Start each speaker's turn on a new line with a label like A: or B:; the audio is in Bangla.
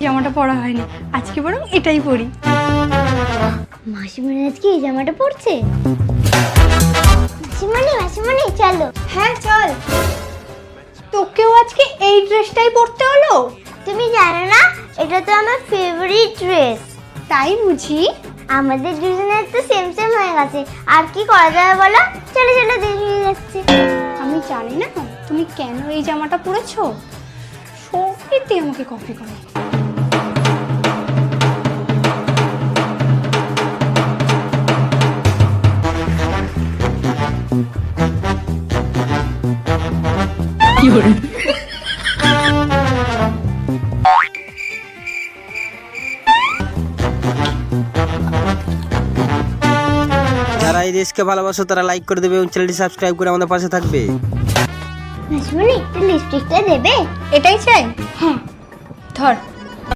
A: জামাটা পরা হয়নি, আজকে বরং এটাই পরি।
B: মাসিমণি আজকে এই জামাটা পরছে? মাসিমণি চলো।
A: হ্যাঁ চল। তোকেও আজকে এই ড্রেসটাই পরতে হলো?
B: তুমি জানো না এটা তো আমার ফেভারিট ড্রেস।
A: তাই বুঝি?
B: আমাদের দুজনের তো সেম সেম হয়ে গেছে, আর কি করা যাবে বলো? চলো চলো দেরি হয়ে যাচ্ছে।
A: আমি জানি না তুমি কেন এই জামাটা পরেছো, সত্যি আমাকে কপি করো।
C: যারা এই দেশকে ভালোবাসো তারা লাইক করে দেবে এবং চ্যানেলটি সাবস্ক্রাইব করে আমাদের পাশে থাকবে।
B: মাসিমণি একটু লিপস্টিকটা দেবে?
A: এটাই চাই?
B: হ্যাঁ।
A: ধর।